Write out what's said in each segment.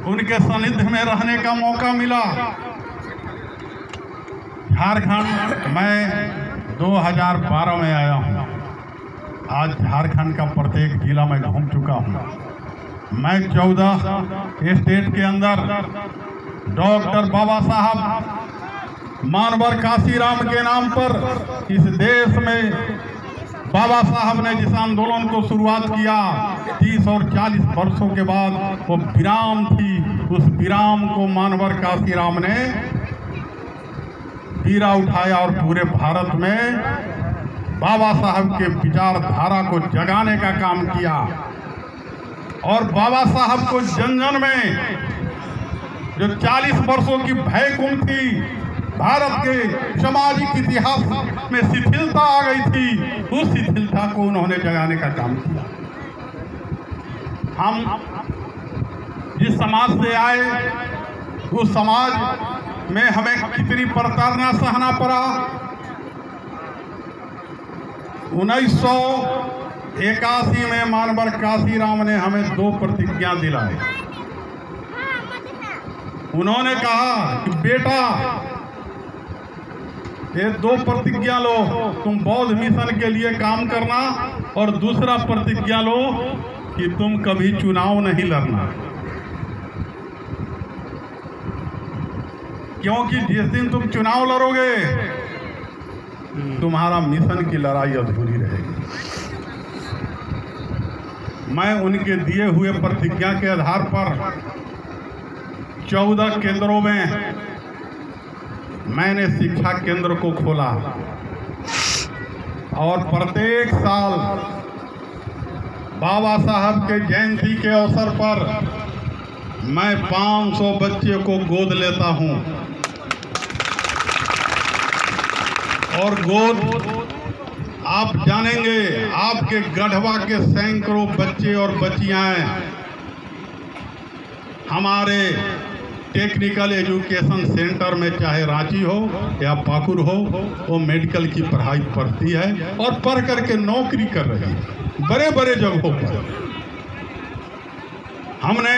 उनके सानिध्य में रहने का मौका मिला। झारखंड मैं 2012 में आया हूँ। आज झारखंड का प्रत्येक जिला में घूम चुका हूँ। मैं 14 स्टेट के अंदर डॉक्टर बाबा साहब मानवर काशीराम के नाम पर इस देश में बाबा साहब ने जिस आंदोलन को शुरुआत किया 30 और 40 वर्षों के बाद वो विराम थी, उस विराम को मानवर काशीराम ने पीरा उठाया और पूरे भारत में बाबा साहब के विचारधारा को जगाने का काम किया। और बाबा साहब को जन जन में जो 40 वर्षों की भयकुंभ थी, भारत के सामाजिक इतिहास में शिथिलता आ गई थी, उस शिथिलता को उन्होंने जगाने का काम किया। हम जिस समाज से आए उस समाज में हमें कितनी प्रताड़ना सहना पड़ा। 1981 में मानवर काशीराम ने हमें 2 प्रतिज्ञा दिलाई। उन्होंने कहा कि बेटा ये 2 प्रतिज्ञा लो, तुम बौद्ध मिशन के लिए काम करना, और दूसरा प्रतिज्ञा लो कि तुम कभी चुनाव नहीं लड़ना, क्योंकि जिस दिन तुम चुनाव लड़ोगे तुम्हारा मिशन की लड़ाई अधूरी रहेगी। मैं उनके दिए हुए प्रतिज्ञा के आधार पर 14 केंद्रों में मैंने शिक्षा केंद्र को खोला और प्रत्येक साल बाबा साहब के जयंती के अवसर पर मैं 500 बच्चे को गोद लेता हूं। और गोद आप जानेंगे, आपके गढ़वा के सैकड़ों बच्चे और बच्चियां हमारे टेक्निकल एजुकेशन सेंटर में, चाहे रांची हो या पाकुड़ हो, वो मेडिकल की पढ़ाई पढ़ती है और पढ़ करके नौकरी कर रही है बड़े बड़े जगहों पर। हमने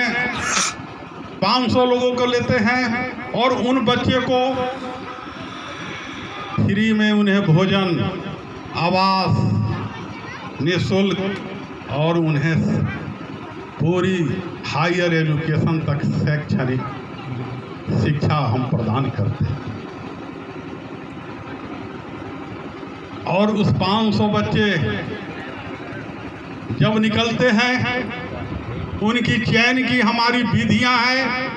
500 लोगों को लेते हैं और उन बच्चे को फ्री में उन्हें भोजन, आवास निःशुल्क और उन्हें पूरी हायर एजुकेशन तक शैक्षणिक शिक्षा हम प्रदान करते हैं। और उस 500 बच्चे जब निकलते हैं, उनकी चयन की हमारी विधियां हैं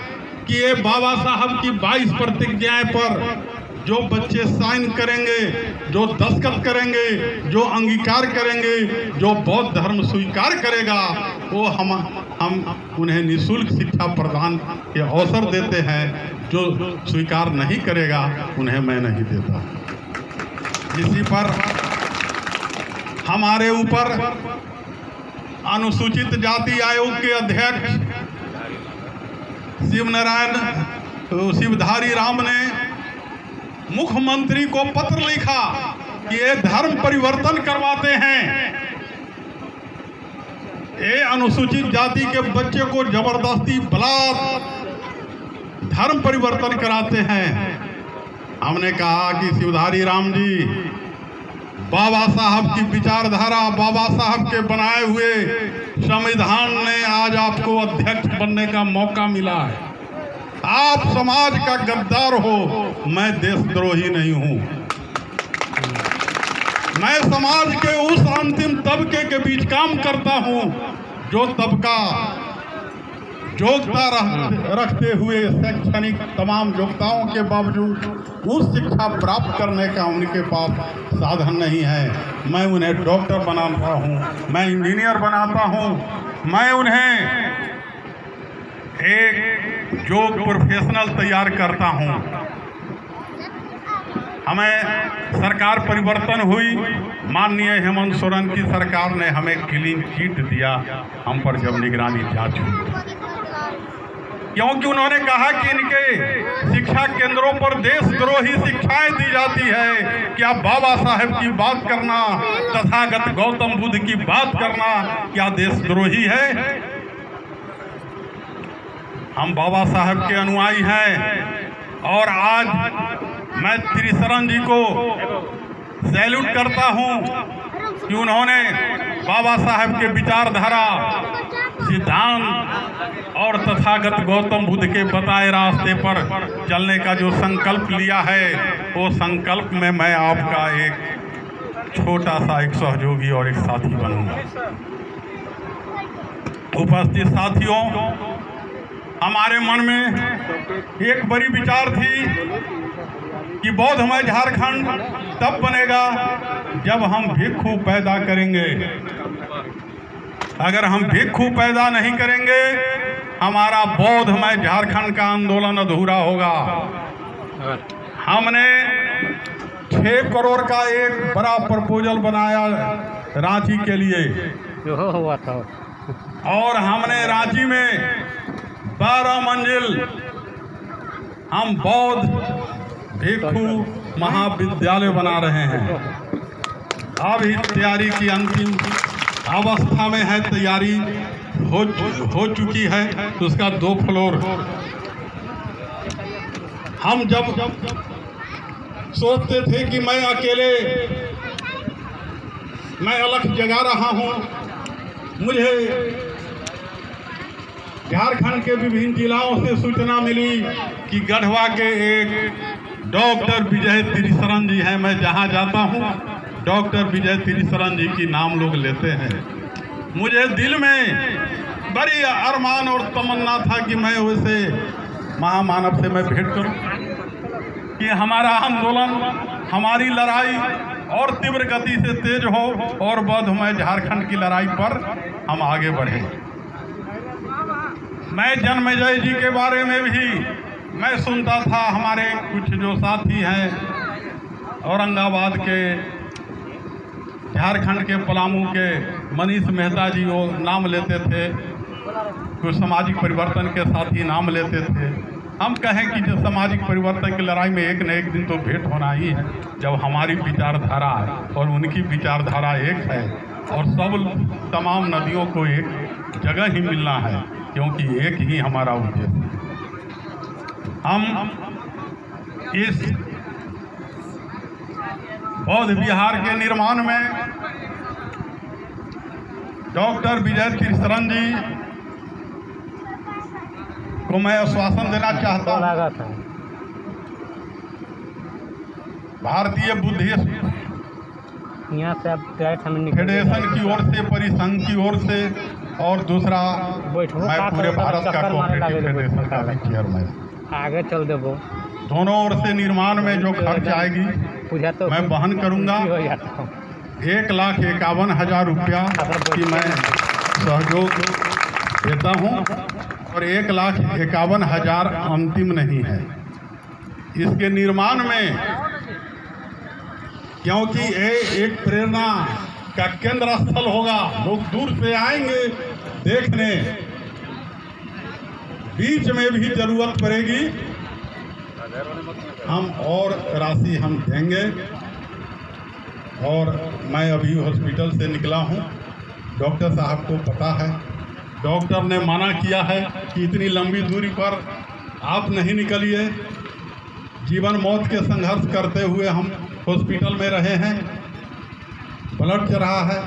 कि ये बाबा साहब की 22 प्रतिज्ञाएं पर जो बच्चे साइन करेंगे, जो दस्तखत करेंगे, जो अंगीकार करेंगे, जो बौद्ध धर्म स्वीकार करेगा, वो हम उन्हें निःशुल्क शिक्षा प्रदान के अवसर देते हैं। जो स्वीकार नहीं करेगा उन्हें मैं नहीं देता। इसी पर हमारे ऊपर अनुसूचित जाति आयोग के अध्यक्ष शिवधारी राम ने मुख्यमंत्री को पत्र लिखा कि ये धर्म परिवर्तन करवाते हैं, ये अनुसूचित जाति के बच्चे को जबरदस्ती बलात् धर्म परिवर्तन कराते हैं। हमने कहा कि शिवधारी राम जी, बाबा साहब की विचारधारा, बाबा साहब के बनाए हुए संविधान ने आज आपको अध्यक्ष बनने का मौका मिला है। आप समाज का गद्दार हो, मैं देशद्रोही नहीं हूं। मैं समाज के उस अंतिम तबके के बीच काम करता हूं जो तबका योग्यता रखते हुए शैक्षणिक तमाम योग्यताओं के बावजूद उस शिक्षा प्राप्त करने का उनके पास साधन नहीं है। मैं उन्हें डॉक्टर बनाता हूं, मैं इंजीनियर बनाता हूं, मैं उन्हें एक योग प्रोफेशनल तैयार करता हूं। हमें सरकार परिवर्तन हुई, माननीय हेमंत सोरेन की सरकार ने हमें क्लीन चिट दिया हम पर जब निगरानी जांच हुई, क्योंकि उन्होंने कहा कि इनके शिक्षा केंद्रों पर देशद्रोही शिक्षाएं दी जाती है। क्या बाबा साहेब की बात करना, तथागत गौतम बुद्ध की बात करना क्या देशद्रोही है? हम बाबा साहब के अनुयायी हैं और आज मैं त्रिशरण जी को सैल्यूट करता हूं कि उन्होंने बाबा साहब के विचारधारा, सिद्धांत और तथागत गौतम बुद्ध के बताए रास्ते पर चलने का जो संकल्प लिया है, वो संकल्प में मैं आपका एक छोटा सा एक सहयोगी और एक साथी बनूंगा। उपस्थित साथियों, हमारे मन में एक बड़ी विचार थी कि बौद्धमय झारखंड तब बनेगा जब हम भिक्षु पैदा करेंगे। अगर हम भिक्षु पैदा नहीं करेंगे, हमारा बौद्धमय झारखंड का आंदोलन अधूरा होगा। हमने 6 करोड़ का एक बड़ा प्रपोजल बनाया रांची के लिए, जो हुआ था, और हमने रांची में 12 मंजिल हम बौद्ध भिक्षु महाविद्यालय बना रहे हैं। अब इस तैयारी की अंतिम अवस्था में है, तैयारी हो चुकी है। तो उसका 2 फ्लोर। हम जब सोचते थे कि मैं अकेले मैं अलग जगा रहा हूँ, मुझे झारखंड के विभिन्न जिलाओं से सूचना मिली कि गढ़वा के एक डॉक्टर विजय त्रिशरण जी हैं। मैं जहाँ जाता हूँ डॉक्टर विजय त्रिशरण जी की नाम लोग लेते हैं। मुझे दिल में बड़ी अरमान और तमन्ना था कि मैं वैसे महामानव से मैं भेंट करूं, कि हमारा आंदोलन, हमारी लड़ाई और तीव्र गति से तेज हो और बौद्धमय झारखंड की लड़ाई पर हम आगे बढ़ें। मैं जन्मेजय जी के बारे में भी मैं सुनता था। हमारे कुछ जो साथी हैं औरंगाबाद के, झारखंड के पलामू के मनीष मेहता जी, वो नाम लेते थे। कुछ सामाजिक परिवर्तन के साथी नाम लेते थे। हम कहें कि जो सामाजिक परिवर्तन की लड़ाई में एक न एक दिन तो भेंट होना ही है, जब हमारी विचारधारा और उनकी विचारधारा एक है और सब तमाम नदियों को एक जगह ही मिलना है, क्योंकि एक ही हमारा उद्देश्य है। हम इस बौद्ध विहार के निर्माण में डॉक्टर विजय त्रिशरण जी को मैं आश्वासन देना चाहता हूँ। भारतीय बुद्धिस्ट फेडरेशन की ओर से, परिसंघ की ओर से, और दूसरा मैं पूरे भारत का कोऑपरेटिव फेडरेशन का भी चेयरमैन। आगे चल देबो। दोनों ओर से निर्माण में जो खर्च आएगी तो मैं वहन करूंगा। 1,51,000 रुपया की मैं सहयोग देता हूं और 1,51,000 अंतिम नहीं है। इसके निर्माण में, क्योंकि ये एक प्रेरणा का केंद्र स्थल होगा, लोग दूर से आएंगे देखने। बीच में भी जरूरत पड़ेगी हम और राशि हम देंगे। और मैं अभी हॉस्पिटल से निकला हूं, डॉक्टर साहब को पता है, डॉक्टर ने मना किया है कि इतनी लंबी दूरी पर आप नहीं निकलिए। जीवन मौत के संघर्ष करते हुए हम हॉस्पिटल में रहे हैं, ब्लड चढ़ा है।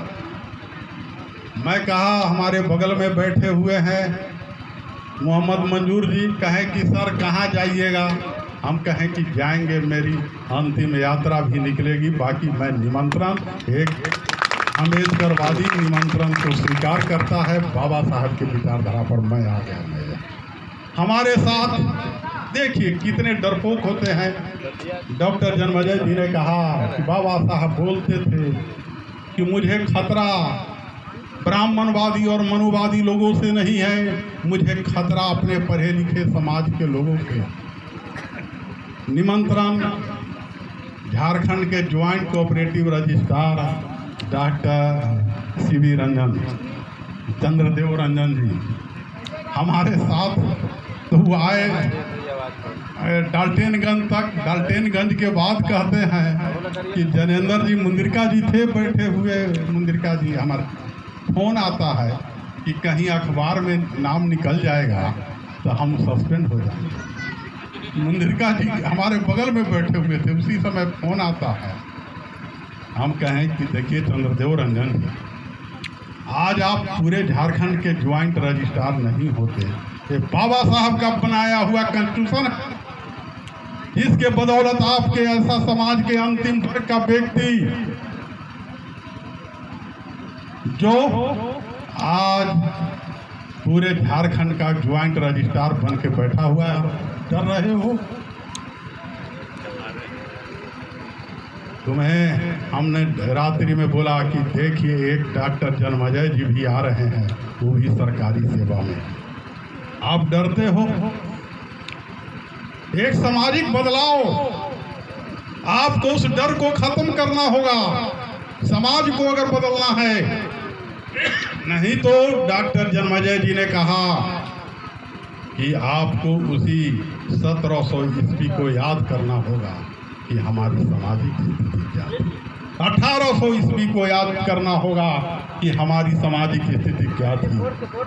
मैं कहा, हमारे बगल में बैठे हुए हैं मोहम्मद मंजूर जी, कहें कि सर कहाँ जाइएगा? हम कहें कि जाएंगे, मेरी अंतिम यात्रा भी निकलेगी। बाकी मैं निमंत्रण, एक अम्बेडकरवादी निमंत्रण को स्वीकार करता है। बाबा साहब की विचारधारा पर मैं आ गया। हमारे साथ देखिए कितने डरपोक होते हैं। डॉक्टर जन्मेजय जी ने कहा कि बाबा साहब बोलते थे कि मुझे खतरा ब्राह्मणवादी और मनुवादी लोगों से नहीं है, मुझे खतरा अपने पढ़े लिखे समाज के लोगों के। निमंत्रण झारखंड के joint cooperative registrar doctor CV Ranjan, Chandradev Ranjan ji हमारे साथ तो आए डाल्टेनगंज तक। डाल्टेनगंज के बाद कहते हैं कि जनेंद्र जी मुंदिरका जी थे बैठे हुए। मुंदिरका जी, हमारा फोन आता है कि कहीं अखबार में नाम निकल जाएगा तो हम सस्पेंड हो जाएंगे। मुंद्रिका जी हमारे बगल में बैठे हुए थे, उसी समय फोन आता है। हम कहें कि देखिए चंद्रदेव रंजन जी, आज आप पूरे झारखंड के ज्वाइंट रजिस्ट्रार नहीं होते। ये बाबा साहब का बनाया हुआ कॉन्स्टिट्यूशन है, इसके बदौलत आपके ऐसा समाज के अंतिम वर्ग का व्यक्ति जो आज पूरे झारखंड का ज्वाइंट रजिस्ट्रार बन के बैठा हुआ है, डर रहे हो? तुम्हें हमने रात्रि में बोला कि देखिए एक डॉक्टर जन्मजय जी भी आ रहे हैं, वो भी सरकारी सेवा में। आप डरते हो? एक सामाजिक बदलाव, आपको उस डर को खत्म करना होगा। समाज को अगर बदलना है, नहीं तो डॉक्टर जन्मजय जी ने कहा कि आपको उसी 1700 ईस्वी को याद करना होगा कि हमारी सामाजिक स्थिति क्या थी। 1800 ईस्वी को याद करना होगा कि हमारी सामाजिक स्थिति क्या थी।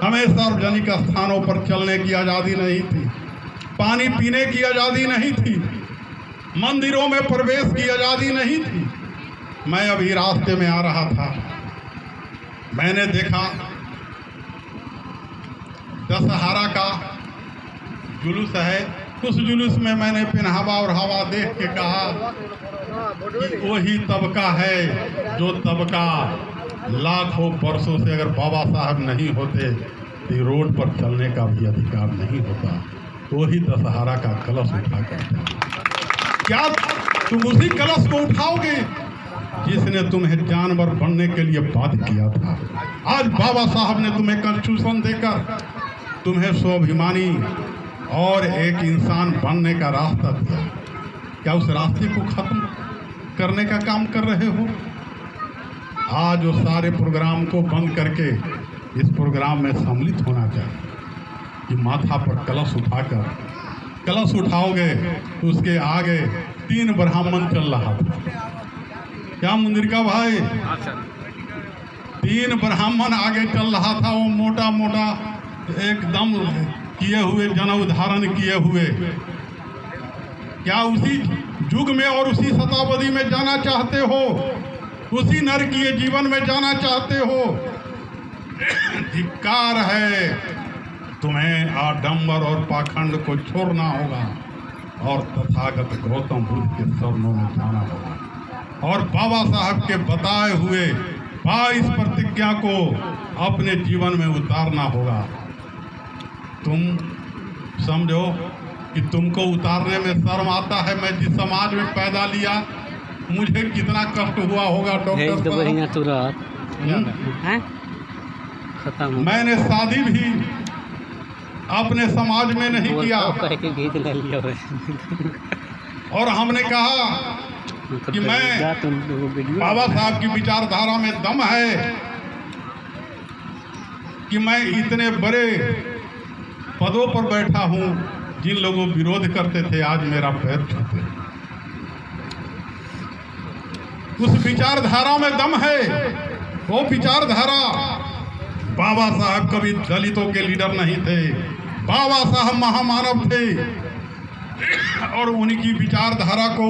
हमें सार्वजनिक स्थानों पर चलने की आज़ादी नहीं थी, पानी पीने की आज़ादी नहीं थी, मंदिरों में प्रवेश की आज़ादी नहीं थी। मैं अभी रास्ते में आ रहा था, मैंने देखा दशहरा का जुलूस है। उस जुलूस में मैंने पहनावा और हवा देख के कहा कि वही तबका है जो तबका लाखों वर्षों से अगर बाबा साहब नहीं होते तो रोड पर चलने का भी अधिकार नहीं होता। वही दशहरा का कलश उठा कर, क्या तुम उसी कलश को उठाओगे जिसने तुम्हें जानवर बनने के लिए बाध्य किया था? आज बाबा साहब ने तुम्हें कॉन्स्टिट्यूशन देकर तुम्हें स्वाभिमानी और एक इंसान बनने का रास्ता दिया। क्या उस रास्ते को खत्म करने का काम कर रहे हो? आज वो सारे प्रोग्राम को बंद करके इस प्रोग्राम में सम्मिलित होना चाहिए कि माथा पर कलश उठाकर, कलश उठाओगे तो उसके आगे 3 ब्राह्मण चल रहा था। क्या मुंद्रिका भाई? 3 ब्राह्मण आगे चल रहा था, वो मोटा मोटा एकदम किए हुए, जनेऊ धारण किए हुए। क्या उसी युग में और उसी शताब्दी में जाना चाहते हो? उसी नरकीय जीवन में जाना चाहते हो? धिक्कार है। तुम्हें आडंबर और पाखंड को छोड़ना होगा और तथागत गौतम बुद्ध के चरणों में जाना होगा और बाबा साहब के बताए हुए 22 प्रतिज्ञा को अपने जीवन में उतारना होगा। तुम समझो कि तुमको उतारने में शर्म आता है। मैं जिस समाज में पैदा लिया, मुझे कितना कष्ट हुआ होगा डॉक्टर साहब। मैंने शादी भी अपने समाज में नहीं किया और हमने कहा कि मैं बाबा साहब की विचारधारा में दम है कि मैं इतने बड़े पदों पर बैठा हूं, जिन लोगों विरोध करते थे आज मेरा पैर छूते। उस विचारधारा में दम है। वो विचारधारा, बाबा साहब कभी दलितों के लीडर नहीं थे। बाबा साहब महामानव थे और उनकी विचारधारा को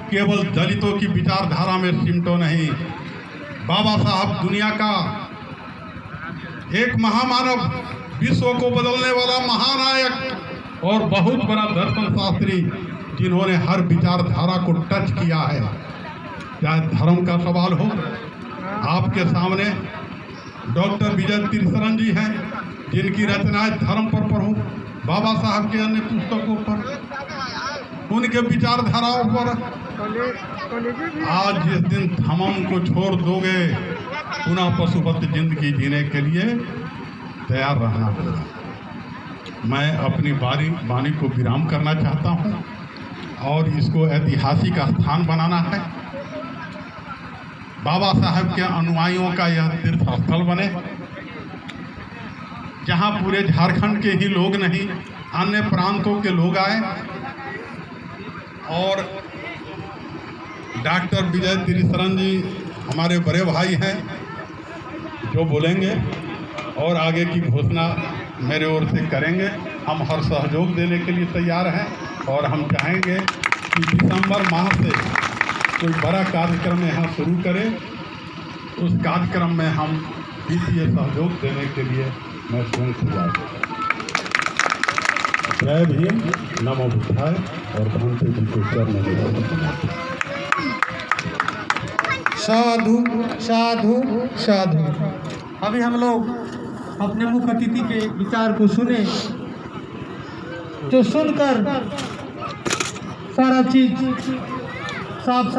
केवल दलितों की विचारधारा में सिमटो नहीं। बाबा साहब दुनिया का एक महामानव, विश्व को बदलने वाला महानायक और बहुत बड़ा दर्शन शास्त्री, जिन्होंने हर विचारधारा को टच किया है। चाहे धर्म का सवाल हो, आपके सामने डॉक्टर विजय तिरसरन जी हैं, जिनकी रचनाएं धर्म पर पढ़ो, बाबा साहब के अन्य पुस्तकों पर, उनके विचारधाराओं पर। आज जिस दिन धर्म को छोड़ दोगे, पुनः पशुपत जिंदगी जीने के लिए तैयार रहना होगा। मैं अपनी वाणी को विराम करना चाहता हूं और इसको ऐतिहासिक स्थान बनाना है। बाबा साहब के अनुयायियों का यह तीर्थ स्थल बने, जहां पूरे झारखंड के ही लोग नहीं, अन्य प्रांतों के लोग आए और डॉक्टर विजय तिरसरन जी हमारे बड़े भाई हैं, जो बोलेंगे और आगे की घोषणा मेरे ओर से करेंगे। हम हर सहयोग देने के लिए तैयार हैं और हम चाहेंगे कि दिसंबर माह से कोई बड़ा कार्यक्रम यहाँ शुरू करें। उस कार्यक्रम में हम वित्तीय सहयोग देने के लिए मैं स्वयं तैयार हूँ। जय भीम, नमो बुद्धाय और भगवते जी के चरणों में साधु साधु साधु। अभी हम लोग अपने मुख्य अतिथि के विचार को सुने, जो सुनकर सारा चीज साफ साफ